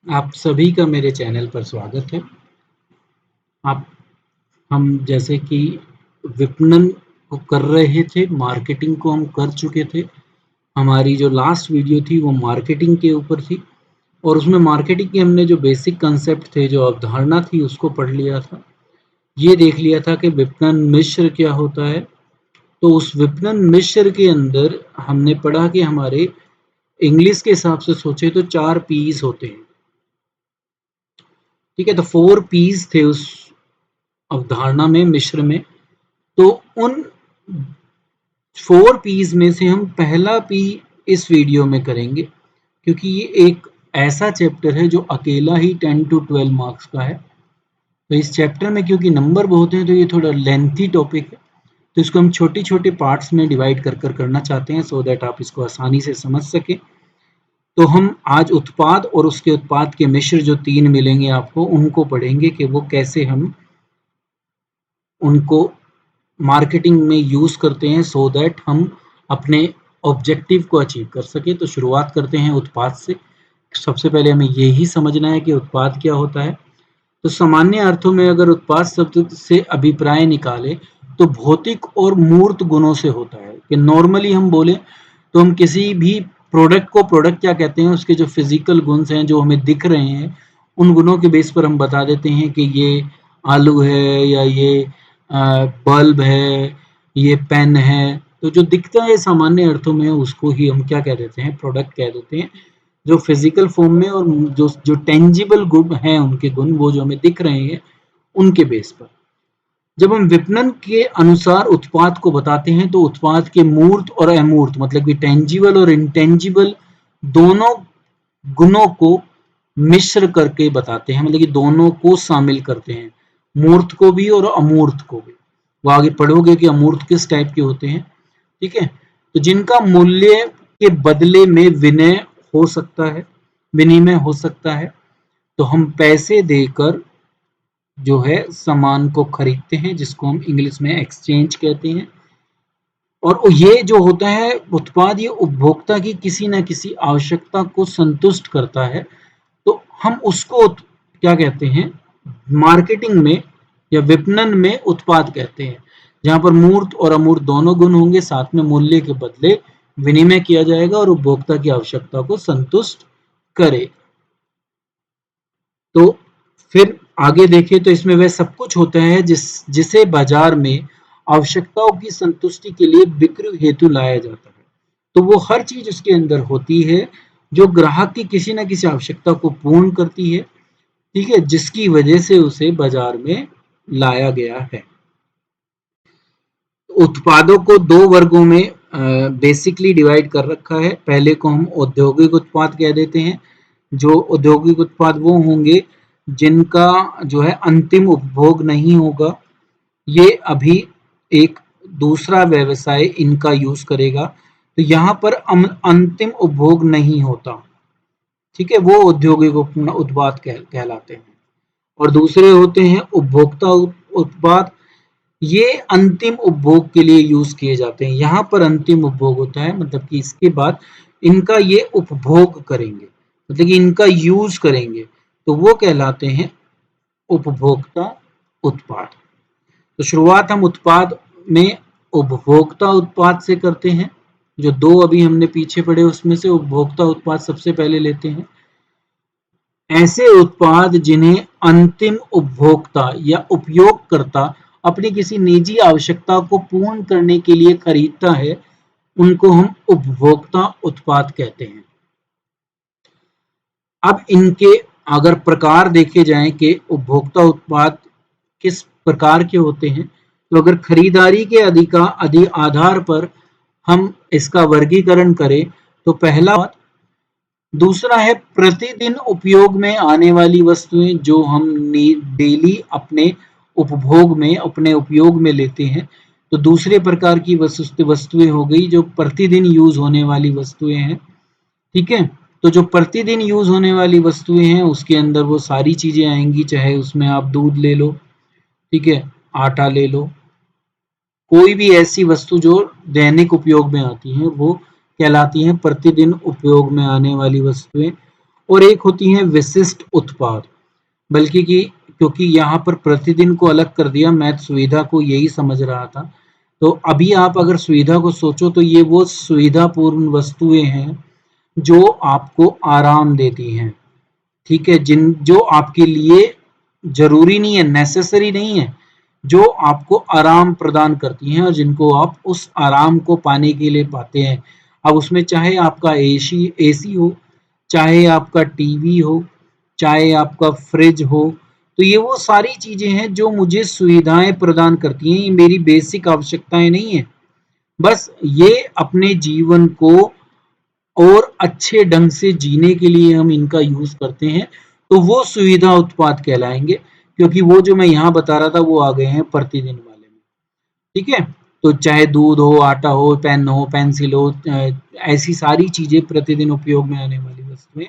आप सभी का मेरे चैनल पर स्वागत है। आप हम जैसे कि विपणन को कर रहे थे, मार्केटिंग को हम कर चुके थे। हमारी जो लास्ट वीडियो थी वो मार्केटिंग के ऊपर थी और उसमें मार्केटिंग के हमने जो बेसिक कंसेप्ट थे, जो अवधारणा थी उसको पढ़ लिया था। ये देख लिया था कि विपणन मिश्र क्या होता है। तो उस विपणन मिश्र के अंदर हमने पढ़ा कि हमारे इंग्लिश के हिसाब से सोचे तो 4 पीस होते हैं। ठीक है, तो 4 पीस थे उस अवधारणा में, मिश्र में। तो उन 4 पीस में से हम पहला पी इस वीडियो में करेंगे, क्योंकि ये एक ऐसा चैप्टर है जो अकेला ही 10 to 12 मार्क्स का है। तो इस चैप्टर में क्योंकि नंबर बहुत हैं तो ये थोड़ा लेंथी टॉपिक है, तो इसको हम छोटे छोटे पार्ट्स में डिवाइड कर कर करना चाहते हैं, सो दैट आप इसको आसानी से समझ सकें। तो हम आज उत्पाद और उसके उत्पाद के मिश्र जो 3 मिलेंगे आपको, उनको पढ़ेंगे कि वो कैसे हम उनको मार्केटिंग में यूज करते हैं, सो दैट हम अपने ऑब्जेक्टिव को अचीव कर सके। तो शुरुआत करते हैं उत्पाद से। सबसे पहले हमें यही समझना है कि उत्पाद क्या होता है। तो सामान्य अर्थों में अगर उत्पाद शब्द से अभिप्राय निकाले तो भौतिक और मूर्त गुणों से होता है। कि नॉर्मली हम बोले तो हम किसी भी प्रोडक्ट को, प्रोडक्ट क्या कहते हैं, उसके जो फिजिकल गुण हैं जो हमें दिख रहे हैं, उन गुणों के बेस पर हम बता देते हैं कि ये आलू है, या ये बल्ब है, ये पेन है। तो जो दिखता है सामान्य अर्थों में, उसको ही हम क्या कह देते हैं, प्रोडक्ट कह देते हैं। जो फिजिकल फॉर्म में और जो जो टेंजिबल गुण हैं, उनके गुण वो जो हमें दिख रहे हैं, उनके बेस पर जब हम विपणन के अनुसार उत्पाद को बताते हैं तो उत्पाद के मूर्त और अमूर्त, मतलब कि टेंजिबल और इंटेंजिबल दोनों गुणों को मिश्र करके बताते हैं, मतलब कि दोनों को शामिल करते हैं, मूर्त को भी और अमूर्त को भी। वो आगे पढ़ोगे कि अमूर्त किस टाइप के होते हैं। ठीक है, तो जिनका मूल्य के बदले में विनय हो सकता है, विनिमय हो सकता है। तो हम पैसे देकर जो है सामान को खरीदते हैं, जिसको हम इंग्लिश में एक्सचेंज कहते हैं। और ये जो होता है उत्पाद, ये उपभोक्ता की किसी न किसी आवश्यकता को संतुष्ट करता है। तो हम उसको क्या कहते हैं, मार्केटिंग में या विपणन में उत्पाद कहते हैं, जहां पर मूर्त और अमूर्त दोनों गुण होंगे, साथ में मूल्य के बदले विनिमय किया जाएगा और उपभोक्ता की आवश्यकता को संतुष्ट करे। तो फिर आगे देखें तो इसमें वह सब कुछ होता है जिसे बाजार में आवश्यकताओं की संतुष्टि के लिए बिक्री हेतु लाया जाता है। तो वो हर चीज उसके अंदर होती है जो ग्राहक की किसी न किसी आवश्यकता को पूर्ण करती है। ठीक है, जिसकी वजह से उसे बाजार में लाया गया है। उत्पादों को 2 वर्गों में बेसिकली डिवाइड कर रखा है। पहले को हम औद्योगिक उत्पाद कह देते हैं। जो औद्योगिक उत्पाद वो होंगे जिनका जो है अंतिम उपभोग नहीं होगा। ये अभी एक दूसरा व्यवसाय इनका यूज करेगा, तो यहाँ पर अंतिम उपभोग नहीं होता। ठीक है, वो औद्योगिक उत्पाद कहलाते हैं। और दूसरे होते हैं उपभोक्ता उत्पाद। ये अंतिम उपभोग के लिए यूज किए जाते हैं। यहाँ पर अंतिम उपभोग होता है, मतलब कि इसके बाद इनका ये उपभोग करेंगे, मतलब कि इनका यूज करेंगे, तो वो कहलाते हैं उपभोक्ता उत्पाद। तो शुरुआत हम उत्पाद में उपभोक्ता उत्पाद से करते हैं। जो 2 अभी हमने पीछे पढ़े उसमें से उपभोक्ता उत्पाद सबसे पहले लेते हैं। ऐसे उत्पाद जिन्हें अंतिम उपभोक्ता या उपयोगकर्ता अपनी किसी निजी आवश्यकता को पूर्ण करने के लिए खरीदता है, उनको हम उपभोक्ता उत्पाद कहते हैं। अब इनके अगर प्रकार देखे जाएं कि उपभोक्ता उत्पाद किस प्रकार के होते हैं, तो अगर खरीदारी के आधार पर हम इसका वर्गीकरण करें तो पहला, दूसरा है प्रतिदिन उपयोग में आने वाली वस्तुएं जो हम डेली अपने उपभोग में, अपने उपयोग में लेते हैं। तो दूसरे प्रकार की वस्तुएं हो गई जो प्रतिदिन यूज होने वाली वस्तुएं हैं। ठीक है, तो जो प्रतिदिन यूज होने वाली वस्तुएं हैं उसके अंदर वो सारी चीजें आएंगी, चाहे उसमें आप दूध ले लो, ठीक है, आटा ले लो, कोई भी ऐसी वस्तु जो दैनिक उपयोग में आती हैं वो कहलाती हैं प्रतिदिन उपयोग में आने वाली वस्तुएं। और एक होती हैं विशिष्ट उत्पाद। बल्कि कि क्योंकि यहाँ पर प्रतिदिन को अलग कर दिया, मैं सुविधा को यही समझ रहा था। तो अभी आप अगर सुविधा को सोचो तो ये वो सुविधापूर्ण वस्तुएं हैं जो आपको आराम देती हैं, ठीक है, जिन जो आपके लिए जरूरी नहीं है, नेसेसरी नहीं है, जो आपको आराम प्रदान करती हैं और जिनको आप उस आराम को पाने के लिए पाते हैं। अब उसमें चाहे आपका एसी एसी हो, चाहे आपका टीवी हो, चाहे आपका फ्रिज हो, तो ये वो सारी चीजें हैं जो मुझे सुविधाएं प्रदान करती हैं। ये मेरी बेसिक आवश्यकताएं नहीं है, बस ये अपने जीवन को और अच्छे ढंग से जीने के लिए हम इनका यूज करते हैं, तो वो सुविधा उत्पाद कहलाएंगे। क्योंकि वो जो मैं यहाँ बता रहा था वो आ गए हैं प्रतिदिन वाले में, ठीक है। तो चाहे दूध हो, आटा हो, पेन हो, पेंसिल हो, ऐसी सारी चीजें प्रतिदिन उपयोग में आने वाली वस्तुएं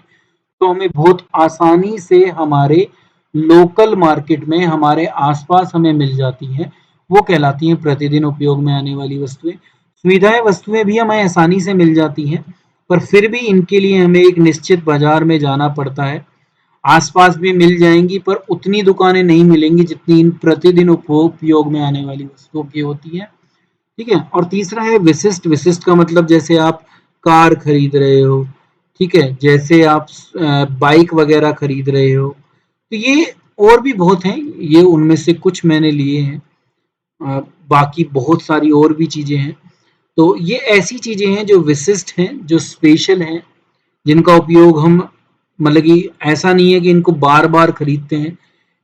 तो हमें बहुत आसानी से हमारे लोकल मार्केट में हमारे आसपास हमें मिल जाती हैं, वो कहलाती हैं प्रतिदिन उपयोग में आने वाली वस्तुएं। सुविधाएं वस्तुएं भी हमें आसानी से मिल जाती हैं, पर फिर भी इनके लिए हमें एक निश्चित बाजार में जाना पड़ता है। आसपास भी मिल जाएंगी पर उतनी दुकानें नहीं मिलेंगी जितनी इन प्रतिदिन उपयोग में आने वाली वस्तुओं की होती है, ठीक है। और तीसरा है विशिष्ट। विशिष्ट का मतलब जैसे आप कार खरीद रहे हो, ठीक है, जैसे आप बाइक वगैरह खरीद रहे हो, तो ये और भी बहुत हैं, ये उनमें से कुछ मैंने लिए हैं। बाकी बहुत सारी और भी चीजें हैं। तो ये ऐसी चीजें हैं जो विशिष्ट हैं, जो स्पेशल हैं, जिनका उपयोग हम मतलब कि ऐसा नहीं है कि इनको बार बार खरीदते हैं,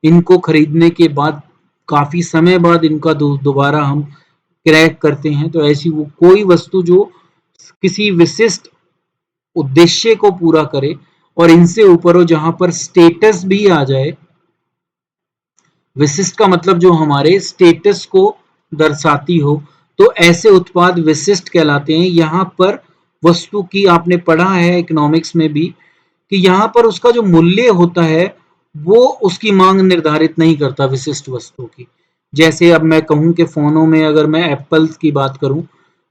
इनको खरीदने के बाद काफी समय बाद इनका दोबारा हम क्रैक करते हैं। तो ऐसी वो कोई वस्तु जो किसी विशिष्ट उद्देश्य को पूरा करे और इनसे ऊपर हो, जहां पर स्टेटस भी आ जाए। विशिष्ट का मतलब जो हमारे स्टेटस को दर्शाती हो, तो ऐसे उत्पाद विशिष्ट कहलाते हैं। यहाँ पर वस्तु की आपने पढ़ा है इकोनॉमिक्स में भी कि यहाँ पर उसका जो मूल्य होता है वो उसकी मांग निर्धारित नहीं करता विशिष्ट वस्तु की। जैसे अब मैं कहूँ कि फोनों में अगर मैं एप्पल की बात करूँ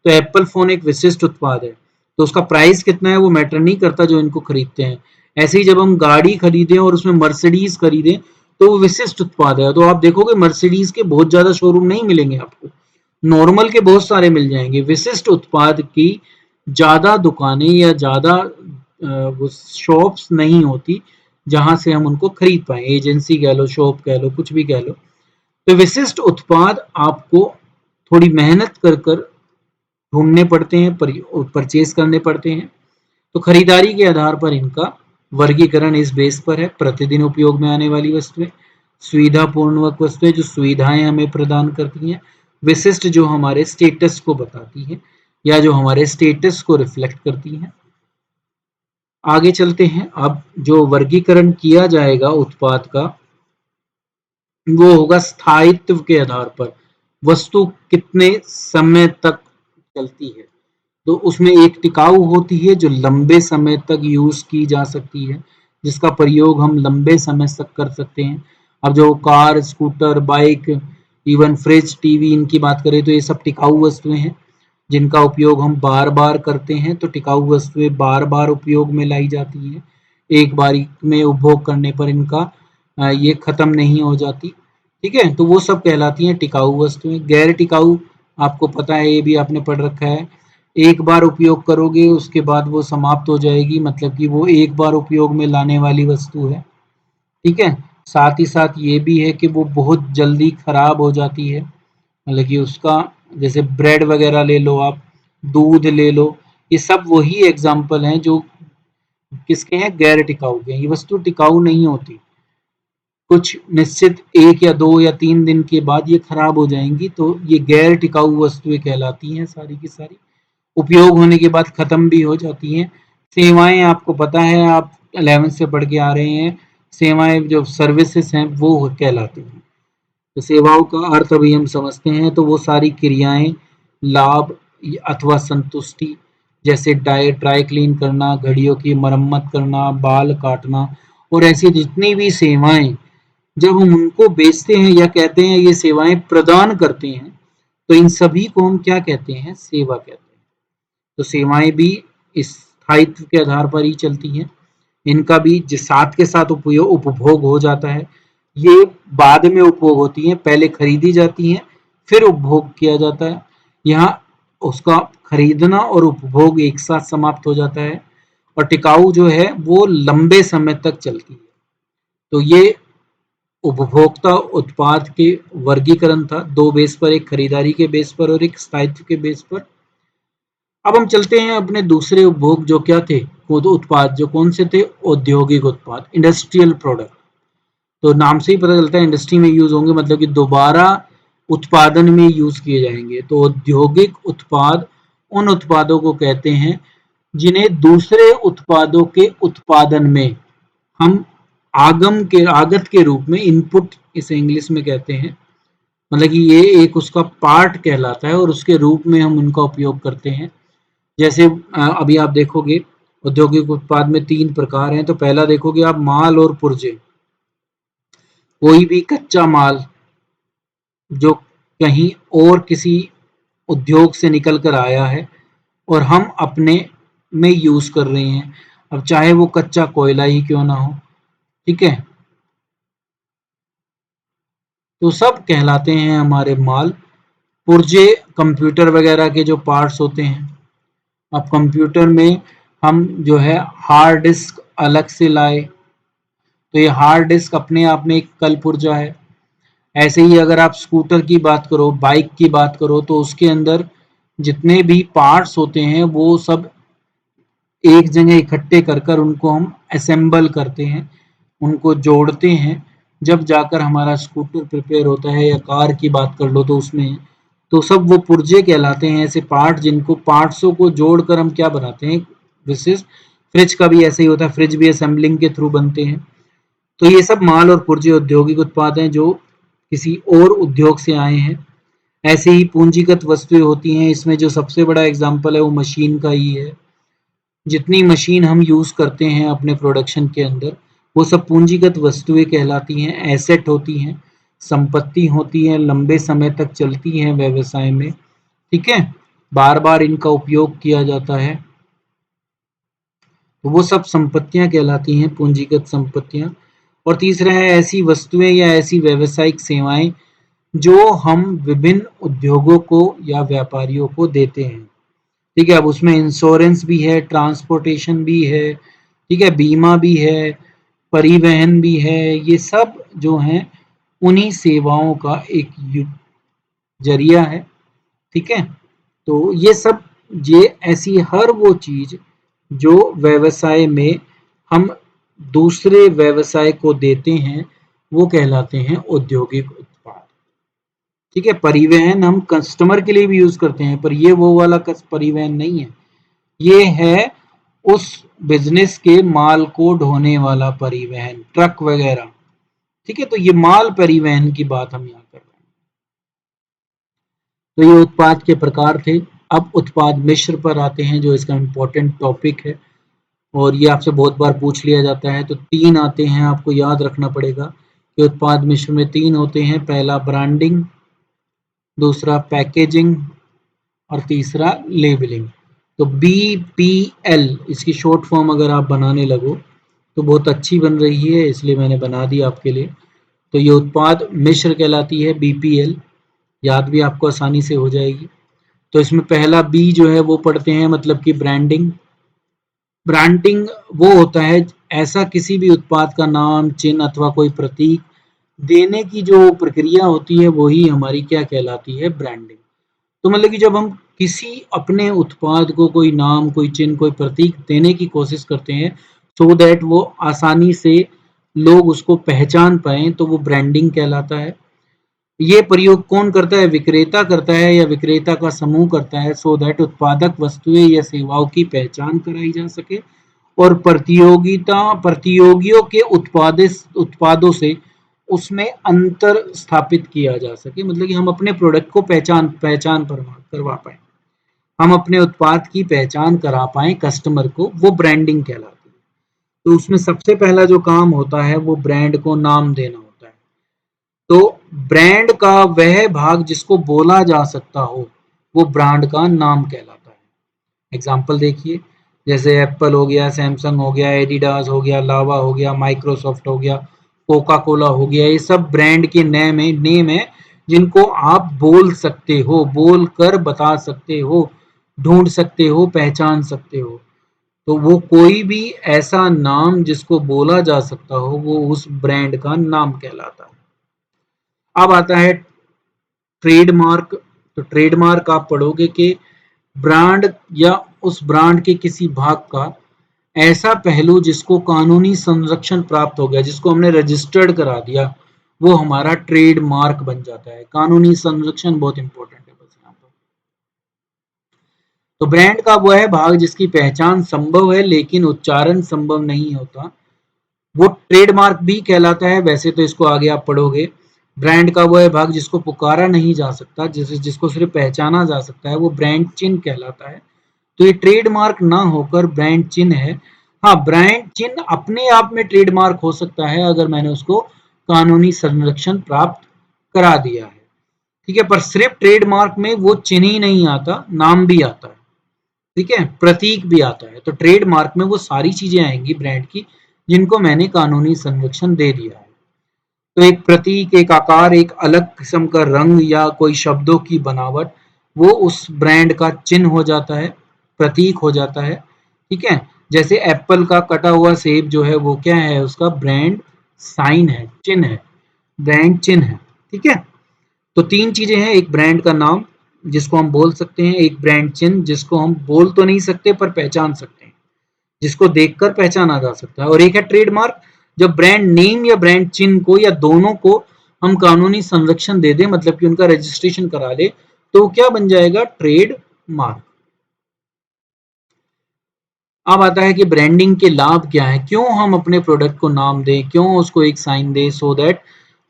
तो एप्पल फोन एक विशिष्ट उत्पाद है, तो उसका प्राइस कितना है वो मैटर नहीं करता जो इनको खरीदते हैं। ऐसे ही जब हम गाड़ी खरीदें और उसमें मर्सिडीज खरीदें तो वो विशिष्ट उत्पाद है। तो आप देखोगे मर्सिडीज के बहुत ज्यादा शोरूम नहीं मिलेंगे आपको, नॉर्मल के बहुत सारे मिल जाएंगे। विशिष्ट उत्पाद की ज्यादा दुकानें या ज्यादा वो शॉप्स नहीं होती जहां से हम उनको खरीद पाए, एजेंसी कह लो, शॉप कह लो, कुछ भी कह लो। तो विशिष्ट उत्पाद आपको थोड़ी मेहनत कर कर ढूंढने पड़ते हैं, परचेज करने पड़ते हैं। तो खरीदारी के आधार पर इनका वर्गीकरण इस बेस पर है। प्रतिदिन उपयोग में आने वाली वस्तुएं, सुविधापूर्ण वस्तुएं जो सुविधाएं हमें प्रदान करती हैं, विशिष्ट जो हमारे स्टेटस को बताती हैं या जो हमारे स्टेटस को रिफ्लेक्ट करती हैं। आगे चलते हैं। अब जो वर्गीकरण किया जाएगा उत्पाद का वो होगा स्थायित्व के आधार पर, वस्तु कितने समय तक चलती है। तो उसमें एक टिकाऊ होती है जो लंबे समय तक यूज की जा सकती है, जिसका प्रयोग हम लंबे समय तक कर सकते हैं। अब जो car, scooter, bike, even fridge, TV, इनकी बात करें तो ये सब टिकाऊ वस्तुएं हैं जिनका उपयोग हम बार बार करते हैं। तो टिकाऊ वस्तुएं बार बार उपयोग में लाई जाती हैं, एक बारी में उपभोग करने पर इनका ये खत्म नहीं हो जाती, ठीक है। तो वो सब कहलाती हैं टिकाऊ वस्तुएं। गैर टिकाऊ, आपको पता है, ये भी आपने पढ़ रखा है, एक बार उपयोग करोगे उसके बाद वो समाप्त हो जाएगी, मतलब कि वो एक बार उपयोग में लाने वाली वस्तु है, ठीक है। साथ ही साथ ये भी है कि वो बहुत जल्दी खराब हो जाती है, मतलब कि उसका, जैसे ब्रेड वगैरह ले लो आप, दूध ले लो, ये सब वही एग्जाम्पल हैं जो किसके हैं, गैर टिकाऊ के। ये वस्तु टिकाऊ नहीं होती, कुछ निश्चित 1 या 2 या 3 दिन के बाद ये खराब हो जाएंगी। तो ये गैर टिकाऊ वस्तुएं कहलाती हैं सारी की सारी, उपयोग होने के बाद खत्म भी हो जाती हैं। सेवाएं, आपको पता है, आप 11th से पढ़ के आ रहे हैं, सेवाएं जो सर्विसेज हैं वो कहलाती हैं। तो सेवाओं का अर्थ अभी हम समझते हैं। तो वो सारी क्रियाएं, लाभ अथवा संतुष्टि, जैसे ड्राई क्लीन करना, घड़ियों की मरम्मत करना, बाल काटना, और ऐसी जितनी भी सेवाएं जब हम उनको बेचते हैं या कहते हैं ये सेवाएं प्रदान करते हैं, तो इन सभी को हम क्या कहते हैं, सेवा कहते हैं। तो सेवाएं भी इस स्थायित्व के आधार पर ही चलती हैं। इनका भी साथ के साथ उपभोग हो जाता है। ये बाद में उपभोग होती हैं, पहले खरीदी जाती हैं, फिर उपभोग किया जाता है। यहाँ उसका खरीदना और उपभोग एक साथ समाप्त हो जाता है, और टिकाऊ जो है वो लंबे समय तक चलती है। तो ये उपभोक्ता उत्पाद के वर्गीकरण था, दो बेस पर, एक खरीदारी के बेस पर और एक स्थायित्व के बेस पर। अब हम चलते हैं अपने दूसरे उपभोग, जो क्या थे, वो तो उत्पाद जो कौन से थे, औद्योगिक उत्पाद, इंडस्ट्रियल प्रोडक्ट। तो नाम से ही पता चलता है इंडस्ट्री में यूज होंगे, मतलब कि दोबारा उत्पादन में यूज किए जाएंगे। तो औद्योगिक उत्पाद उन उत्पादों को कहते हैं जिन्हें दूसरे उत्पादों के उत्पादन में हम आगत के रूप में, इनपुट इसे इंग्लिश में कहते हैं, मतलब कि ये एक उसका पार्ट कहलाता है और उसके रूप में हम उनका उपयोग करते हैं। जैसे अभी आप देखोगे औद्योगिक उत्पाद में 3 प्रकार हैं। तो पहला देखोगे आप, माल और पुर्जे। कोई भी कच्चा माल जो कहीं और किसी उद्योग से निकल कर आया है और हम अपने में यूज कर रहे हैं, अब चाहे वो कच्चा कोयला ही क्यों ना हो, ठीक है, तो सब कहलाते हैं हमारे माल। पुर्जे कंप्यूटर वगैरह के जो पार्ट्स होते हैं। अब कंप्यूटर में हम जो है हार्ड डिस्क अलग से लाए, तो ये हार्ड डिस्क अपने आप में एक कल पुर्जा है। ऐसे ही अगर आप स्कूटर की बात करो, बाइक की बात करो, तो उसके अंदर जितने भी पार्ट्स होते हैं वो सब एक जगह इकट्ठे कर कर उनको हम असेंबल करते हैं, उनको जोड़ते हैं, जब जाकर हमारा स्कूटर प्रिपेयर होता है। या कार की बात कर लो तो उसमें, तो सब वो पुर्जे कहलाते हैं, ऐसे पार्ट जिनको पार्ट्सों को जोड़कर हम क्या बनाते हैं, विशेष। फ्रिज का भी ऐसे ही होता है, फ्रिज भी असेंबलिंग के थ्रू बनते हैं। तो ये सब माल और पुर्जे औद्योगिक उत्पाद हैं जो किसी और उद्योग से आए हैं। ऐसे ही पूंजीगत वस्तुएं होती हैं, इसमें जो सबसे बड़ा एग्जाम्पल है वो मशीन का ही है। जितनी मशीन हम यूज करते हैं अपने प्रोडक्शन के अंदर, वो सब पूंजीगत वस्तुएं कहलाती हैं, एसेट होती हैं, संपत्ति होती है, लंबे समय तक चलती हैं व्यवसाय में, ठीक है, बार बार इनका उपयोग किया जाता है। तो वो सब संपत्तियां कहलाती हैं, पूंजीगत संपत्तियां। और तीसरा है ऐसी वस्तुएं या ऐसी व्यावसायिक सेवाएं जो हम विभिन्न उद्योगों को या व्यापारियों को देते हैं, ठीक है। अब उसमें इंश्योरेंस भी है, ट्रांसपोर्टेशन भी है, ठीक है, बीमा भी है, परिवहन भी है। ये सब जो हैं उन्हीं सेवाओं का एक जरिया है, ठीक है। तो ये सब, ये ऐसी हर वो चीज जो व्यवसाय में हम दूसरे व्यवसाय को देते हैं, वो कहलाते हैं औद्योगिक उत्पाद, ठीक है। परिवहन हम कस्टमर के लिए भी यूज करते हैं, पर ये वो वाला परिवहन नहीं है, ये है उस बिजनेस के माल को ढोने वाला परिवहन, ट्रक वगैरह, ठीक है। तो ये माल परिवहन की बात हम यहाँ कर रहे हैं। तो ये उत्पाद के प्रकार थे। अब उत्पाद मिश्र पर आते हैं, जो इसका इम्पोर्टेंट टॉपिक है, और ये आपसे बहुत बार पूछ लिया जाता है। तो 3 आते हैं, आपको याद रखना पड़ेगा कि उत्पाद मिश्र में 3 होते हैं। पहला ब्रांडिंग, दूसरा पैकेजिंग, और तीसरा लेबलिंग। तो BPL इसकी शॉर्ट फॉर्म अगर आप बनाने लगो तो बहुत अच्छी बन रही है, इसलिए मैंने बना दी आपके लिए। तो ये उत्पाद मिश्र कहलाती है, BPL, याद भी आपको आसानी से हो जाएगी। तो इसमें पहला बी जो है वो पढ़ते हैं, मतलब कि ब्रांडिंग। ब्रांडिंग वो होता है, ऐसा किसी भी उत्पाद का नाम, चिन्ह अथवा कोई प्रतीक देने की जो प्रक्रिया होती है, वही हमारी क्या कहलाती है, ब्रांडिंग। तो मतलब कि जब हम किसी अपने उत्पाद को कोई नाम, कोई चिन्ह, कोई प्रतीक देने की कोशिश करते हैं, सो दैट वो आसानी से लोग उसको पहचान पाए, तो वो ब्रांडिंग कहलाता है। ये प्रयोग कौन करता है, विक्रेता करता है या विक्रेता का समूह करता है, सो दैट उत्पादक वस्तुएं या सेवाओं की पहचान कराई जा सके और प्रतियोगियों के उत्पादों से उसमें अंतर स्थापित किया जा सके, मतलब कि हम अपने प्रोडक्ट को पहचान पहचान करवा पाए, हम अपने उत्पाद की पहचान करा पाए कस्टमर को, वो ब्रांडिंग कहलाती है। तो उसमें सबसे पहला जो काम होता है वो ब्रांड को नाम देना होता है। तो ब्रांड का वह भाग जिसको बोला जा सकता हो, वो ब्रांड का नाम कहलाता है। एग्जाम्पल देखिए, जैसे एप्पल हो गया, सैमसंग हो गया, एडिडास हो गया, लावा हो गया, माइक्रोसॉफ्ट हो गया, कोका कोला हो गया। ये सब ब्रांड के नेम है जिनको आप बोल सकते हो, बोल कर बता सकते हो, ढूंढ सकते हो, पहचान सकते हो। तो वो कोई भी ऐसा नाम जिसको बोला जा सकता हो वो उस ब्रांड का नाम कहलाता है। अब आता है ट्रेडमार्क। तो ट्रेडमार्क आप पढ़ोगे कि ब्रांड या उस ब्रांड के किसी भाग का ऐसा पहलू जिसको कानूनी संरक्षण प्राप्त हो गया, जिसको हमने रजिस्टर्ड करा दिया, वो हमारा ट्रेडमार्क बन जाता है। कानूनी संरक्षण बहुत इंपॉर्टेंट है बस यहाँ पर। तो ब्रांड का वो है भाग जिसकी पहचान संभव है लेकिन उच्चारण संभव नहीं होता, वो ट्रेडमार्क भी कहलाता है। वैसे तो इसको आगे आप पढ़ोगे। ब्रांड का वो है भाग जिसको पुकारा नहीं जा सकता, जिसको सिर्फ पहचाना जा सकता है, वो ब्रांड चिन्ह कहलाता है। तो ये ट्रेडमार्क ना होकर ब्रांड चिन्ह है। हाँ, ब्रांड चिन्ह अपने आप में ट्रेडमार्क हो सकता है अगर मैंने उसको कानूनी संरक्षण प्राप्त करा दिया है। ठीक है, पर सिर्फ ट्रेडमार्क में वो चिन्ह ही नहीं आता, नाम भी आता है। ठीक है, प्रतीक भी आता है। तो ट्रेडमार्क में वो सारी चीजें आएंगी ब्रांड की जिनको मैंने कानूनी संरक्षण दे दिया है। तो एक प्रतीक, एक आकार, एक अलग किस्म का रंग या कोई शब्दों की बनावट, वो उस ब्रांड का चिन्ह हो जाता है, प्रतीक हो जाता है। ठीक है, जैसे एप्पल का कटा हुआ सेब जो है वो क्या है, उसका ब्रांड साइन है, चिन्ह है, ब्रांड चिन्ह है। ठीक है, तो तीन चीजें हैं, एक ब्रांड का नाम जिसको हम बोल सकते हैं, एक ब्रांड चिन्ह जिसको हम बोल तो नहीं सकते पर पहचान सकते हैं, जिसको देखकर पहचाना जा सकता है, और एक है ट्रेडमार्क। जब ब्रांड नेम या ब्रांड चिन्ह को या दोनों को हम कानूनी संरक्षण दे दें, मतलब कि उनका रजिस्ट्रेशन करा ले, तो क्या बन जाएगा, ट्रेड मार्क। अब आता है कि ब्रांडिंग के लाभ क्या है, क्यों हम अपने प्रोडक्ट को नाम दें, क्यों उसको एक साइन दें, सो दैट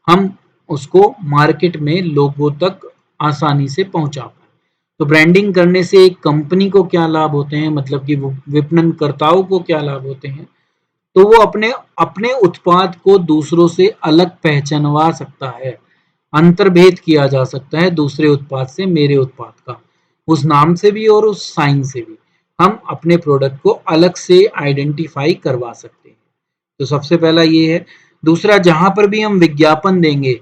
हम उसको मार्केट में लोगों तक आसानी से पहुंचा पाए। तो ब्रांडिंग करने से एक कंपनी को क्या लाभ होते हैं, मतलब कि विपणनकर्ताओं को क्या लाभ होते हैं, तो वो अपने अपने उत्पाद को दूसरों से अलग पहचानवा सकता है, अंतर्भेद किया जा सकता है दूसरे उत्पाद से, मेरे उत्पाद का, उस नाम से भी और उस साइन से भी हम अपने प्रोडक्ट को अलग से आइडेंटिफाई करवा सकते हैं। तो सबसे पहला ये है। दूसरा, जहां पर भी हम विज्ञापन देंगे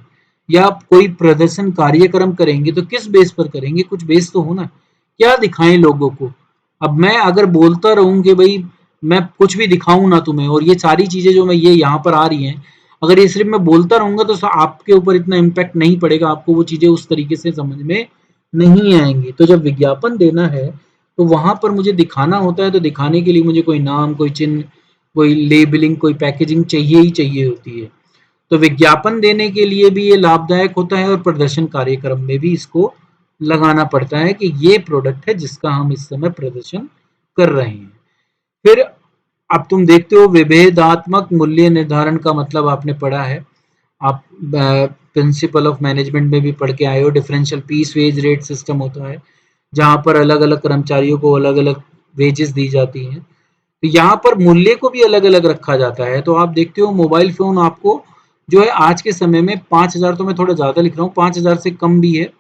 या कोई प्रदर्शन कार्यक्रम करेंगे तो किस बेस पर करेंगे, कुछ बेस तो होना, क्या दिखाएं लोगों को। अब मैं अगर बोलता रहूं कि भाई मैं कुछ भी दिखाऊं ना तुम्हें, और ये सारी चीजें जो मैं ये यहाँ पर आ रही हैं, अगर ये सिर्फ मैं बोलता रहूंगा तो आपके ऊपर इतना इम्पैक्ट नहीं पड़ेगा, आपको वो चीजें उस तरीके से समझ में नहीं आएंगी। तो जब विज्ञापन देना है तो वहां पर मुझे दिखाना होता है, तो दिखाने के लिए मुझे कोई नाम, कोई चिन्ह, कोई लेबलिंग, कोई पैकेजिंग चाहिए ही चाहिए होती है। तो विज्ञापन देने के लिए भी ये लाभदायक होता है, और प्रदर्शन कार्यक्रम में भी इसको लगाना पड़ता है कि ये प्रोडक्ट है जिसका हम इस समय प्रदर्शन कर रहे हैं। फिर अब तुम देखते हो विभेदात्मक मूल्य निर्धारण का मतलब आपने पढ़ा है, आप प्रिंसिपल ऑफ मैनेजमेंट में भी पढ़ के आए हो। Differential piece wage rate system होता है जहां पर अलग अलग कर्मचारियों को अलग अलग वेजेस दी जाती हैं, तो यहाँ पर मूल्य को भी अलग अलग रखा जाता है। तो आप देखते हो मोबाइल फोन आपको जो है आज के समय में 5,000, तो मैं थोड़ा ज़्यादा लिख रहा हूँ, 5,000 से कम भी है।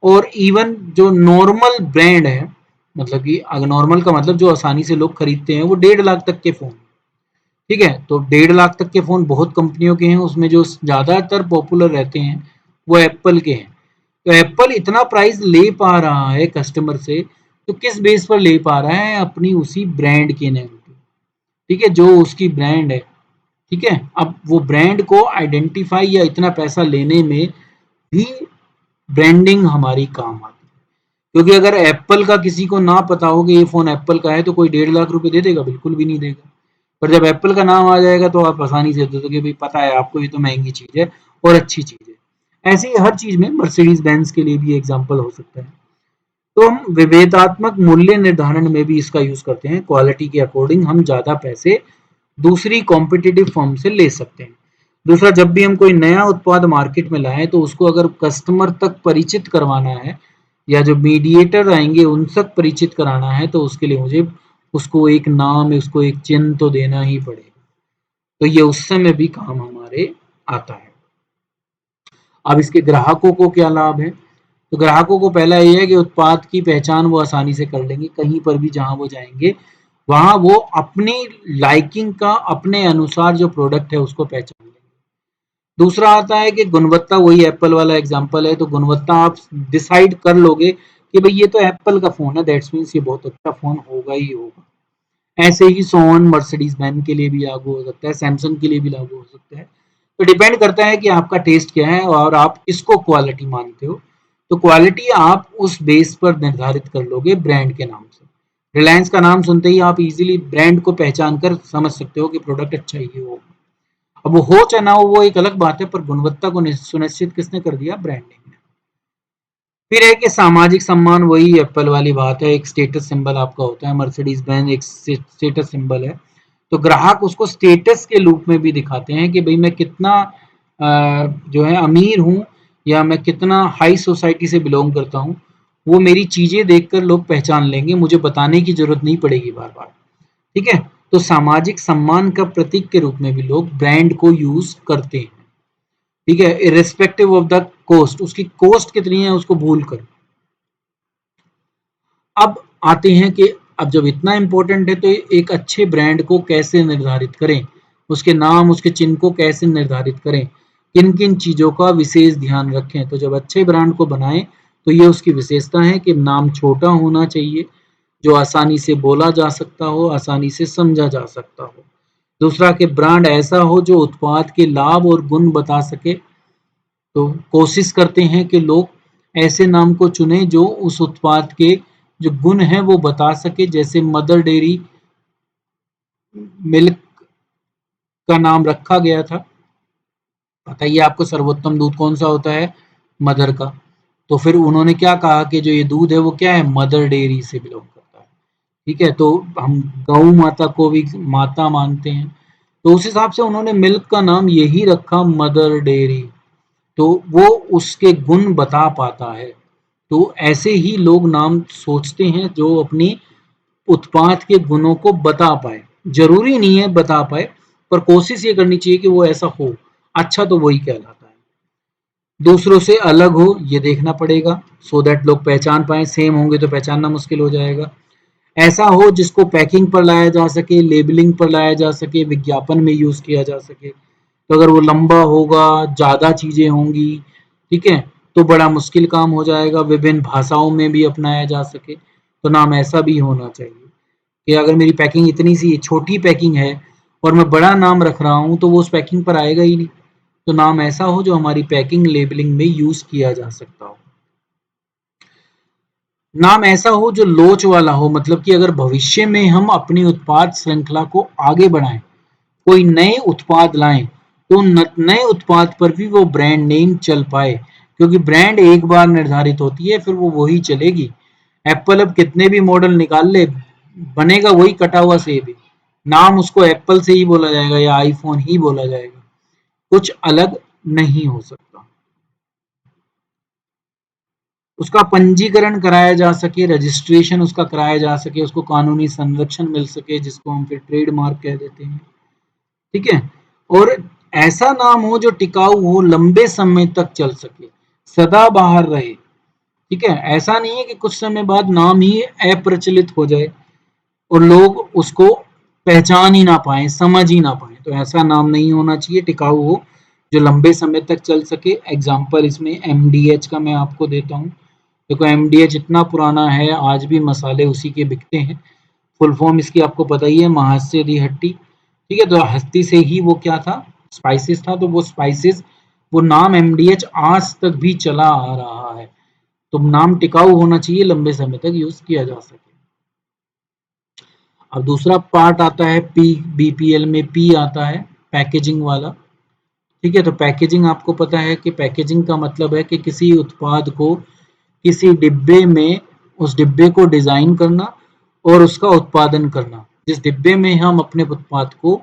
और इवन जो नॉर्मल ब्रांड है, मतलब कि अगर नॉर्मल का मतलब जो आसानी से लोग खरीदते हैं, वो 1.5 लाख तक के फ़ोन। ठीक है, तो 1.5 लाख तक के फ़ोन बहुत कंपनियों के हैं, उसमें जो ज़्यादातर पॉपुलर रहते हैं वो एप्पल के हैं। तो एप्पल इतना प्राइस ले पा रहा है कस्टमर से, तो किस बेस पर ले पा रहा है, अपनी उसी ब्रांड के नेम पे। ठीक है, जो उसकी ब्रांड है। ठीक है, अब वो ब्रांड को आइडेंटिफाई या इतना पैसा लेने में भी ब्रांडिंग हमारी काम आती है। क्योंकि अगर एप्पल का किसी को ना पता हो कि ये फोन एप्पल का है, तो कोई 1.5 लाख रुपए दे देगा, बिल्कुल भी नहीं देगा। पर जब एप्पल का नाम आ जाएगा तो आप आसानी से दे दोगे, भाई पता है आपको ये तो महंगी चीज है और अच्छी चीज है। ऐसे ही हर चीज में, मर्सिडीज बेंज के लिए भी एग्जाम्पल हो सकता है। तो हम विभेदात्मक मूल्य निर्धारण में भी इसका यूज करते हैं, क्वालिटी के अकॉर्डिंग हम ज्यादा पैसे दूसरी कॉम्पिटिटिव फर्म से ले सकते हैं। दूसरा, जब भी हम कोई नया उत्पाद मार्केट में लाएं तो उसको अगर कस्टमर तक परिचित करवाना है या जो मीडिएटर आएंगे उन तक परिचित कराना है, तो उसके लिए मुझे उसको एक नाम, उसको एक चिन्ह तो देना ही पड़ेगा। तो ये उस समय भी काम हमारे आता है। अब इसके ग्राहकों को क्या लाभ है, तो ग्राहकों को पहला ये है कि उत्पाद की पहचान वो आसानी से कर लेंगे, कहीं पर भी जहां वो जाएंगे वहाँ वो अपनी लाइकिंग का अपने अनुसार जो प्रोडक्ट है उसको पहचान लेंगे। दूसरा आता है कि गुणवत्ता, वही एप्पल वाला एग्जांपल है, तो गुणवत्ता आप डिसाइड कर लोगे कि भाई ये तो एप्पल का फ़ोन है, दैट्स मीन्स ये बहुत अच्छा फ़ोन होगा ही होगा। ऐसे ही सोन मर्सिडीज बैन के लिए भी लागू हो सकता है, सैमसंग के लिए भी लागू हो सकता है। तो डिपेंड करता है कि आपका टेस्ट क्या है और आप इसको क्वालिटी मानते हो। तो क्वालिटी आप उस बेस पर निर्धारित कर लोगे ब्रांड के नाम से। रिलायंस का नाम सुनते ही आप इजीली ब्रांड को पहचान कर समझ सकते हो कि प्रोडक्ट अच्छा ही होगा। अब वो हो चाहे ना हो वो एक अलग बात है, पर गुणवत्ता को सुनिश्चित किसने कर दिया? ब्रांडिंग ने। फिर है कि सामाजिक सम्मान, वही एप्पल वाली बात है, एक स्टेटस सिंबल आपका होता है, मर्सिडीज बेंज एक स्टेटस सिंबल है। तो ग्राहक उसको स्टेटस के रूप में भी दिखाते हैं कि भाई मैं कितना जो है अमीर हूँ या मैं कितना हाई सोसाइटी से बिलोंग करता हूँ। वो मेरी चीजें देखकर लोग पहचान लेंगे, मुझे बताने की जरूरत नहीं पड़ेगी बार बार। ठीक है। तो सामाजिक सम्मान का प्रतीक के रूप में भी लोग ब्रांड को यूज करते हैं। ठीक है, इरिस्पेक्टिव ऑफ द कॉस्ट, उसकी कॉस्ट कितनी है उसको भूल कर। अब आते हैं कि अब जब इतना इम्पोर्टेंट है तो एक अच्छे ब्रांड को कैसे निर्धारित करें, उसके नाम उसके चिन्ह को कैसे निर्धारित करें, किन किन चीज़ों का विशेष ध्यान रखें। तो जब अच्छे ब्रांड को बनाएं तो ये उसकी विशेषता है कि नाम छोटा होना चाहिए, जो आसानी से बोला जा सकता हो, आसानी से समझा जा सकता हो। दूसरा कि ब्रांड ऐसा हो जो उत्पाद के लाभ और गुण बता सके। तो कोशिश करते हैं कि लोग ऐसे नाम को चुनें जो उस उत्पाद के जो गुण हैं वो बता सके, जैसे मदर डेयरी मिल्क का नाम रखा गया था। बताइए आपको सर्वोत्तम दूध कौन सा होता है? मदर का। तो फिर उन्होंने क्या कहा कि जो ये दूध है वो क्या है? मदर डेयरी से बिलोंग करता है। ठीक है, तो हम गौ माता को भी माता मानते हैं, तो उस हिसाब से उन्होंने मिल्क का नाम यही रखा, मदर डेयरी। तो वो उसके गुण बता पाता है। तो ऐसे ही लोग नाम सोचते हैं जो अपनी उत्पाद के गुणों को बता पाए। जरूरी नहीं है बता पाए, पर कोशिश ये करनी चाहिए कि वो ऐसा हो। अच्छा तो वही कहलाता है। दूसरों से अलग हो ये देखना पड़ेगा, सो दैट लोग पहचान पाए। सेम होंगे तो पहचानना मुश्किल हो जाएगा। ऐसा हो जिसको पैकिंग पर लाया जा सके, लेबलिंग पर लाया जा सके, विज्ञापन में यूज किया जा सके। तो अगर वो लंबा होगा, ज़्यादा चीज़ें होंगी, ठीक है, तो बड़ा मुश्किल काम हो जाएगा। विभिन्न भाषाओं में भी अपनाया जा सके, तो नाम ऐसा भी होना चाहिए कि अगर मेरी पैकिंग इतनी सी छोटी पैकिंग है और मैं बड़ा नाम रख रहा हूँ तो वो उस पैकिंग पर आएगा ही नहीं। तो नाम ऐसा हो जो हमारी पैकिंग लेबलिंग में यूज़ किया जा सकता हो। नाम ऐसा हो जो लोच वाला हो, मतलब कि अगर भविष्य में हम अपनी उत्पाद श्रृंखला को आगे बढ़ाएं, कोई नए उत्पाद लाएं, तो नए उत्पाद पर भी वो ब्रांड नेम चल पाए, क्योंकि ब्रांड एक बार निर्धारित होती है फिर वो वही चलेगी। एप्पल अब कितने भी मॉडल निकाल ले, बनेगा वही कटा हुआ सेब ही। नाम उसको एप्पल से ही बोला जाएगा या आईफोन ही बोला जाएगा, कुछ अलग नहीं हो सकता। उसका पंजीकरण कराया जा सके, रजिस्ट्रेशन उसका कराया जा सके, उसको कानूनी संरक्षण मिल सके, जिसको हम फिर ट्रेडमार्क कह देते हैं। ठीक है, और ऐसा नाम हो जो टिकाऊ हो, लंबे समय तक चल सके, सदा बाहर रहे। ठीक है, ऐसा नहीं है कि कुछ समय बाद नाम ही अप्रचलित हो जाए और लोग उसको पहचान ही ना पाए, समझ ही ना पाए। तो ऐसा नाम नहीं होना चाहिए, टिकाऊ हो, जो लंबे समय तक चल सके। एग्जाम्पल इसमें एमडीएच का मैं आपको देता हूँ। देखो एमडीएच इतना पुराना है, आज भी मसाले उसी के बिकते हैं। फुल फॉर्म इसकी आपको पता ही है, महास्य दी हट्टी। ठीक है, तो हस्ती से ही वो क्या था? स्पाइसेस था। तो वो स्पाइसेस, वो नाम एमडीएच आज तक भी चला आ रहा है। तो नाम टिकाऊ होना चाहिए, लंबे समय तक यूज किया जा सके। अब दूसरा पार्ट आता है पी, बीपीएल में पी आता है, पैकेजिंग वाला। ठीक है, तो पैकेजिंग आपको पता है कि पैकेजिंग का मतलब है कि किसी उत्पाद को किसी डिब्बे में, उस डिब्बे को डिजाइन करना और उसका उत्पादन करना। जिस डिब्बे में हम अपने उत्पाद को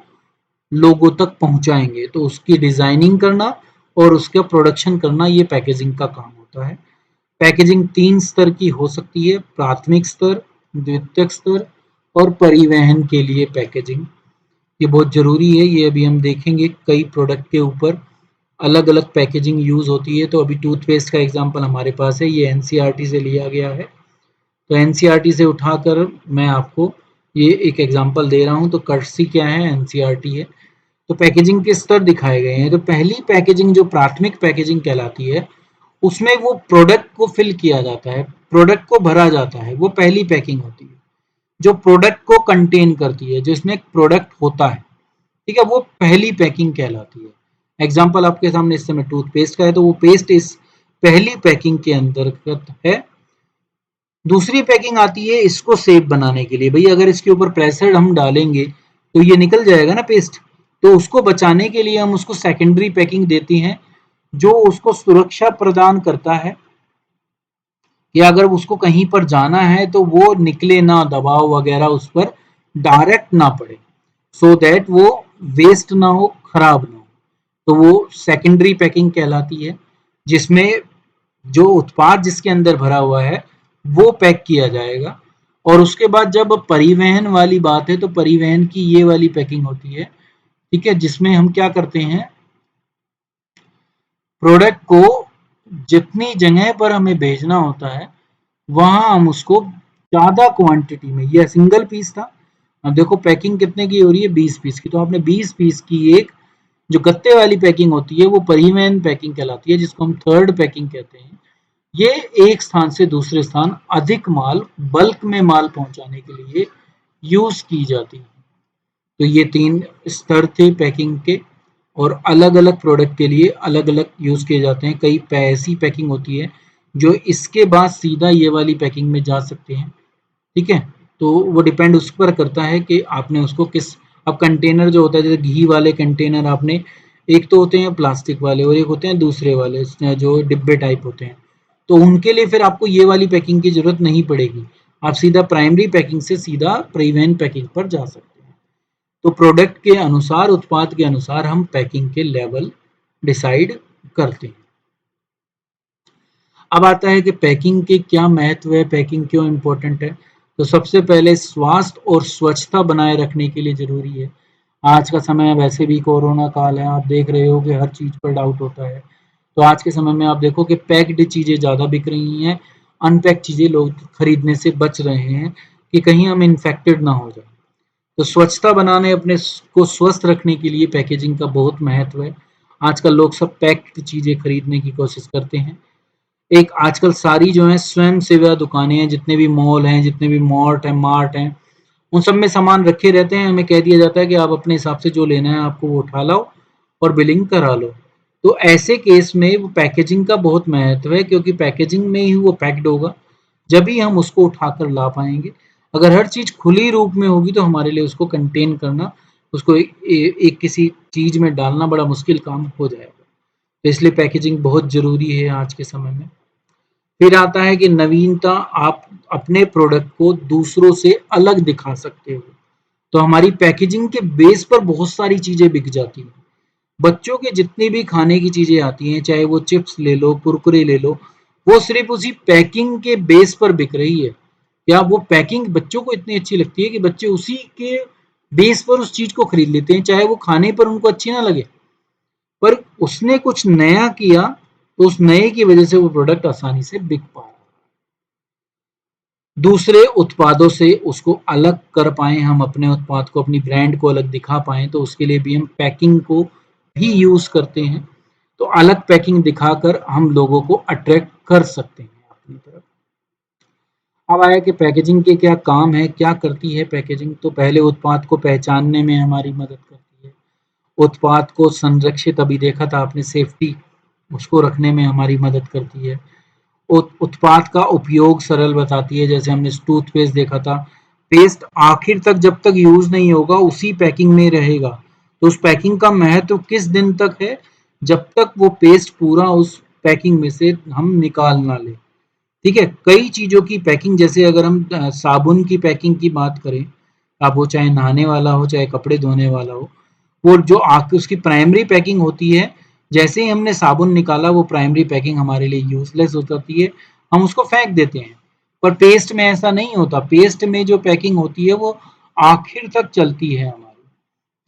लोगों तक पहुंचाएंगे, तो उसकी डिजाइनिंग करना और उसका प्रोडक्शन करना, ये पैकेजिंग का काम होता है। पैकेजिंग 3 स्तर की हो सकती है, प्राथमिक स्तर, द्वितीयक स्तर और परिवहन के लिए पैकेजिंग। ये बहुत ज़रूरी है, ये अभी हम देखेंगे कई प्रोडक्ट के ऊपर अलग अलग पैकेजिंग यूज़ होती है। तो अभी टूथपेस्ट का एग्जांपल हमारे पास है, ये एनसीईआरटी से लिया गया है। तो एनसीईआरटी से उठाकर मैं आपको ये एक एग्जांपल दे रहा हूँ। तो कर्सी क्या है, एनसीईआरटी है। तो पैकेजिंग के स्तर दिखाए गए हैं। तो पहली पैकेजिंग जो प्राथमिक पैकेजिंग कहलाती है, उसमें वो प्रोडक्ट को फिल किया जाता है, प्रोडक्ट को भरा जाता है, वो पहली पैकिंग होती है जो प्रोडक्ट को कंटेन करती है, जिसमें प्रोडक्ट होता है। ठीक है, वो पहली पैकिंग कहलाती है। एग्जाम्पल आपके सामने इस समय टूथपेस्ट का है, तो वो पेस्ट इस पहली पैकिंग के अंतर्गत है। दूसरी पैकिंग आती है इसको सेफ बनाने के लिए। भाई अगर इसके ऊपर प्रेशर हम डालेंगे तो ये निकल जाएगा ना पेस्ट, तो उसको बचाने के लिए हम उसको सेकेंडरी पैकिंग देती हैं, जो उसको सुरक्षा प्रदान करता है कि अगर उसको कहीं पर जाना है तो वो निकले ना, दबाव वगैरह उस पर डायरेक्ट ना पड़े, सो दैट वो वेस्ट ना हो, खराब ना हो। तो वो सेकेंडरी पैकिंग कहलाती है, जिसमें जो उत्पाद जिसके अंदर भरा हुआ है वो पैक किया जाएगा। और उसके बाद जब परिवहन वाली बात है, तो परिवहन की ये वाली पैकिंग होती है। ठीक है, जिसमें हम क्या करते हैं, प्रोडक्ट को जितनी जगह पर हमें भेजना होता है वहां हम उसको ज्यादा क्वांटिटी में, यह सिंगल पीस था, अब देखो पैकिंग कितने की हो रही है, 20 पीस की, तो आपने 20 पीस की एक जो गत्ते वाली पैकिंग होती है वो परिवहन पैकिंग कहलाती है, जिसको हम थर्ड पैकिंग कहते हैं। ये एक स्थान से दूसरे स्थान अधिक माल, बल्क में माल पहुंचाने के लिए यूज की जाती है। तो ये 3 स्तर थे पैकिंग के, और अलग-अलग प्रोडक्ट के लिए अलग-अलग यूज किए जाते हैं। कई ऐसी पैकिंग होती है जो इसके बाद सीधा ये वाली पैकिंग में जा सकते हैं। ठीक है, तो वो डिपेंड उस पर करता है कि आपने उसको किस, अब कंटेनर जो होता है, जैसे घी वाले कंटेनर आपने, एक तो होते हैं प्लास्टिक वाले और एक होते हैं दूसरे वाले जो डिब्बे टाइप होते हैं, तो उनके लिए फिर आपको ये वाली पैकिंग की जरूरत नहीं पड़ेगी, आप सीधा प्राइमरी पैकिंग से सीधा परिवहन पैकिंग पर जा सकते हैं। तो प्रोडक्ट के अनुसार, उत्पाद के अनुसार हम पैकिंग के लेवल डिसाइड करते हैं। अब आता है कि पैकिंग के क्या महत्व है, पैकिंग क्यों इम्पोर्टेंट है। तो सबसे पहले स्वास्थ्य और स्वच्छता बनाए रखने के लिए जरूरी है। आज का समय वैसे भी कोरोना काल है, आप देख रहे हो कि हर चीज पर डाउट होता है। तो आज के समय में आप देखो कि पैक्ड चीजें ज्यादा बिक रही हैं, अनपैक्ड चीजें लोग खरीदने से बच रहे हैं कि कहीं हम इन्फेक्टेड ना हो जाए। तो स्वच्छता बनाने, अपने को स्वस्थ रखने के लिए पैकेजिंग का बहुत महत्व है। आजकल लोग सब पैक्ड चीजें खरीदने की कोशिश करते हैं। एक आजकल सारी जो है स्वयं सेवा दुकानें हैं, जितने भी मॉल हैं, जितने भी मॉर्ट हैं, मार्ट हैं, उन सब में सामान रखे रहते हैं। हमें कह दिया जाता है कि आप अपने हिसाब से जो लेना है आपको वो उठा लाओ और बिलिंग करा लो। तो ऐसे केस में वो पैकेजिंग का बहुत महत्व है, क्योंकि पैकेजिंग में ही वो पैक्ड होगा, जब ही हम उसको उठाकर ला पाएंगे। अगर हर चीज खुली रूप में होगी तो हमारे लिए उसको कंटेन करना, उसको एक किसी चीज में डालना बड़ा मुश्किल काम हो जाएगा। तो इसलिए पैकेजिंग बहुत जरूरी है आज के समय में। फिर आता है कि नवीनता, आप अपने प्रोडक्ट को दूसरों से अलग दिखा सकते हो। तो हमारी पैकेजिंग के बेस पर बहुत सारी चीजें बिक जाती हैं। बच्चों के जितनी भी खाने की चीजें आती हैं, चाहे वो चिप्स ले लो, कुरकुरे ले लो, वो सिर्फ उसी पैकिंग के बेस पर बिक रही है। या वो पैकिंग बच्चों को इतनी अच्छी लगती है कि बच्चे उसी के बेस पर उस चीज को खरीद लेते हैं, चाहे वो खाने पर उनको अच्छी ना लगे, पर उसने कुछ नया किया, तो उस नए की वजह से वो प्रोडक्ट आसानी से बिक पा रहा है। दूसरे उत्पादों से उसको अलग कर पाएँ, हम अपने उत्पाद को, अपनी ब्रांड को अलग दिखा पाएँ, तो उसके लिए भी हम पैकिंग को भी यूज़ करते हैं। तो अलग पैकिंग दिखाकर हम लोगों को अट्रैक्ट कर सकते हैं अपनी तरफ। अब आया कि पैकेजिंग के क्या काम है, क्या करती है पैकेजिंग। तो पहले उत्पाद को पहचानने में हमारी मदद करती है। उत्पाद को संरक्षित, अभी देखा था आपने, सेफ्टी, उसको रखने में हमारी मदद करती है। उत्पाद का उपयोग सरल बताती है, जैसे हमने टूथपेस्ट देखा था, पेस्ट आखिर तक जब तक यूज नहीं होगा उसी पैकिंग में रहेगा। तो उस पैकिंग का महत्व किस दिन तक है, जब तक वो पेस्ट पूरा उस पैकिंग में से हम निकाल ना ले। ठीक है, कई चीजों की पैकिंग, जैसे अगर हम साबुन की पैकिंग की बात करें, अब वो चाहे नहाने वाला हो चाहे कपड़े धोने वाला हो, वो जो उसकी प्राइमरी पैकिंग होती है, जैसे ही हमने साबुन निकाला वो प्राइमरी पैकिंग हमारे लिए यूजलेस हो जाती है, हम उसको फेंक देते हैं। पर पेस्ट में ऐसा नहीं होता, पेस्ट में जो पैकिंग होती है वो आखिर तक चलती है हमारी।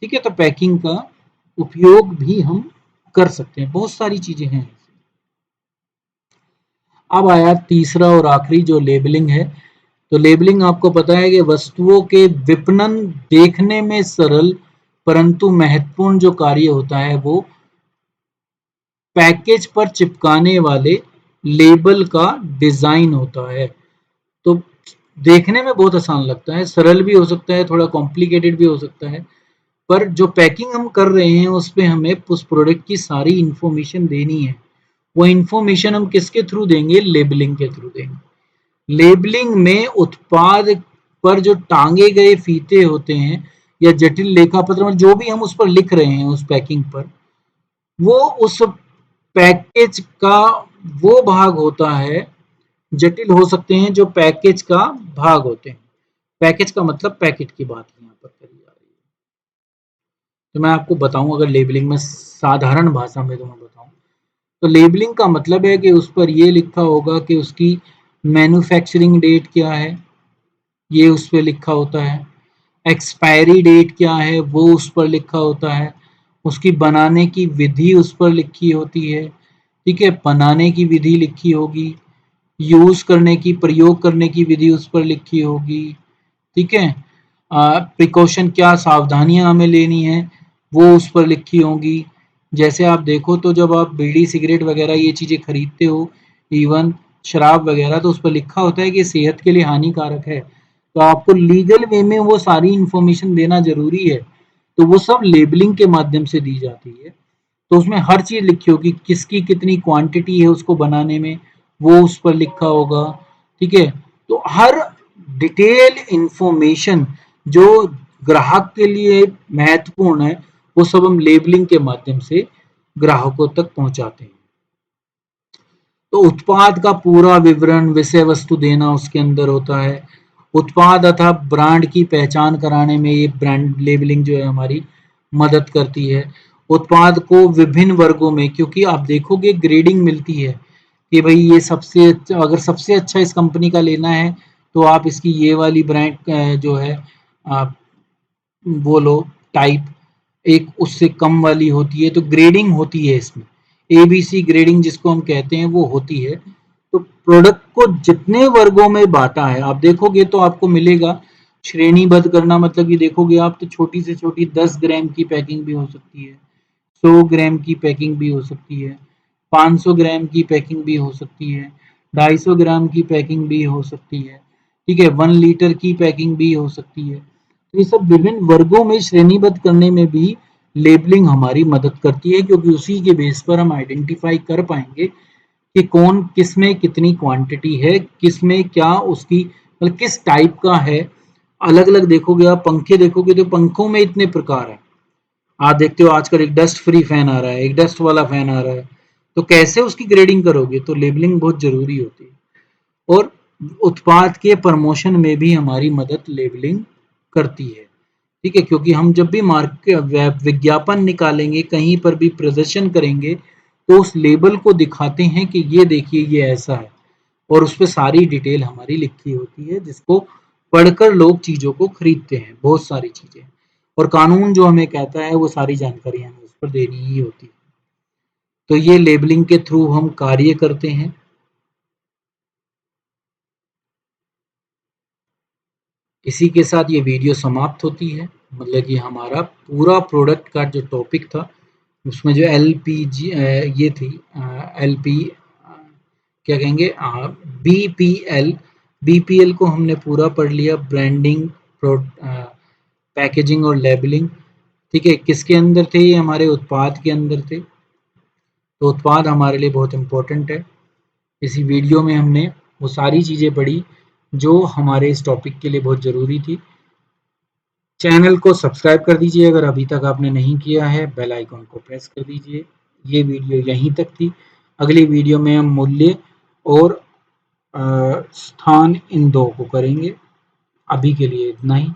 ठीक है, तो पैकिंग का उपयोग भी हम कर सकते हैं, बहुत सारी चीजें हैं। अब आया तीसरा और आखिरी जो लेबलिंग है। तो लेबलिंग आपको पता है कि वस्तुओं के विपणन देखने में सरल परंतु महत्वपूर्ण जो कार्य होता है वो पैकेज पर चिपकाने वाले लेबल का डिजाइन होता है। तो देखने में बहुत आसान लगता है, सरल भी हो सकता है, थोड़ा कॉम्प्लिकेटेड भी हो सकता है, पर जो पैकिंग हम कर रहे हैं उस पे हमें उस प्रोडक्ट की सारी इंफॉर्मेशन देनी है। वो इंफॉर्मेशन हम किसके थ्रू देंगे? लेबलिंग के थ्रू देंगे। लेबलिंग में उत्पाद पर जो टांगे गए फीते होते हैं या जटिल लेखापत्र में जो भी हम उस पर लिख रहे हैं उस पैकिंग पर, वो उस पैकेज का वो भाग होता है, जटिल हो सकते हैं जो पैकेज का भाग होते हैं। पैकेज का मतलब पैकेट की बात यहाँ पर करी जा रही है। तो मैं आपको बताऊं, अगर लेबलिंग में साधारण भाषा में तो मैं बताऊं, तो लेबलिंग का मतलब है कि उस पर ये लिखा होगा कि उसकी मैन्युफैक्चरिंग डेट क्या है, ये उस पर लिखा होता है। एक्सपायरी डेट क्या है वो उस पर लिखा होता है। उसकी बनाने की विधि उस पर लिखी होती है। ठीक है, बनाने की विधि लिखी होगी, यूज करने की, प्रयोग करने की विधि उस पर लिखी होगी। ठीक है, प्रिकॉशन क्या सावधानियां हमें लेनी है वो उस पर लिखी होंगी। जैसे आप देखो तो जब आप बीड़ी सिगरेट वगैरह ये चीज़ें खरीदते हो, इवन शराब वगैरह, तो उस पर लिखा होता है कि सेहत के लिए हानिकारक है, तो आपको लीगल वे में वो सारी इंफॉर्मेशन देना जरूरी है। तो वो सब लेबलिंग के माध्यम से दी जाती है। तो उसमें हर चीज़ लिखी होगी, किसकी कितनी क्वांटिटी है उसको बनाने में, वो उस पर लिखा होगा। ठीक है, तो हर डिटेल इंफॉर्मेशन जो ग्राहक के लिए महत्वपूर्ण है वो सब हम लेबलिंग के माध्यम से ग्राहकों तक पहुंचाते हैं। तो उत्पाद का पूरा विवरण, विषय वस्तु देना उसके अंदर होता है। उत्पाद अथवा ब्रांड की पहचान कराने में ये ब्रांड लेबलिंग जो है हमारी मदद करती है। उत्पाद को विभिन्न वर्गों में, क्योंकि आप देखोगे ग्रेडिंग मिलती है कि भाई ये सबसे अगर सबसे अच्छा इस कंपनी का लेना है तो आप इसकी ये वाली ब्रांड जो है आप वो लो टाइप, एक उससे कम वाली होती है, तो ग्रेडिंग होती है इसमें। एबीसी ग्रेडिंग जिसको हम कहते हैं वो होती है। तो प्रोडक्ट को जितने वर्गों में बांटा है आप देखोगे तो आपको मिलेगा। श्रेणीबद्ध करना मतलब कि देखोगे आप तो छोटी से छोटी 10 ग्राम की पैकिंग भी हो सकती है, 100 ग्राम की पैकिंग भी हो सकती है, 500 ग्राम की पैकिंग भी हो सकती है, 250 ग्राम की पैकिंग भी हो सकती है। ठीक है, 1 लीटर की पैकिंग भी हो सकती है। तो ये सब विभिन्न वर्गों में श्रेणीबद्ध करने में भी लेबलिंग हमारी मदद करती है, क्योंकि उसी के बेस पर हम आइडेंटिफाई कर पाएंगे कि कौन किस में कितनी क्वांटिटी है, किस में क्या उसकी मतलब किस टाइप का है। अलग अलग देखोगे आप, पंखे देखोगे तो पंखों में इतने प्रकार है। आप देखते हो आजकल एक डस्ट फ्री फैन आ रहा है, एक डस्ट वाला फैन आ रहा है, तो कैसे उसकी ग्रेडिंग करोगे? तो लेबलिंग बहुत जरूरी होती है। और उत्पाद के प्रमोशन में भी हमारी मदद लेबलिंग करती है। ठीक है, क्योंकि हम जब भी मार्केट विज्ञापन निकालेंगे, कहीं पर भी प्रदर्शन करेंगे, तो उस लेबल को दिखाते हैं कि ये देखिए ये ऐसा है, और उस पर सारी डिटेल हमारी लिखी होती है जिसको पढ़कर लोग चीज़ों को खरीदते हैं, बहुत सारी चीज़ें। और कानून जो हमें कहता है वो सारी जानकारी हमें उस पर देनी ही होती है। तो ये लेबलिंग के थ्रू हम कार्य करते हैं। इसी के साथ ये वीडियो समाप्त होती है। मतलब कि हमारा पूरा प्रोडक्ट का जो टॉपिक था उसमें जो एल पी जी ये थी, एल पी क्या कहेंगे, B P L, B P L को हमने पूरा पढ़ लिया। ब्रांडिंग, पैकेजिंग और लेबलिंग। ठीक है, किसके अंदर थे? ये हमारे उत्पाद के अंदर थे। तो उत्पाद हमारे लिए बहुत इम्पोर्टेंट है। इसी वीडियो में हमने वो सारी चीज़ें पढ़ी जो हमारे इस टॉपिक के लिए बहुत ज़रूरी थी। चैनल को सब्सक्राइब कर दीजिए अगर अभी तक आपने नहीं किया है, बेल आइकन को प्रेस कर दीजिए। ये वीडियो यहीं तक थी। अगली वीडियो में हम मूल्य और स्थान इन दो को करेंगे। अभी के लिए इतना ही।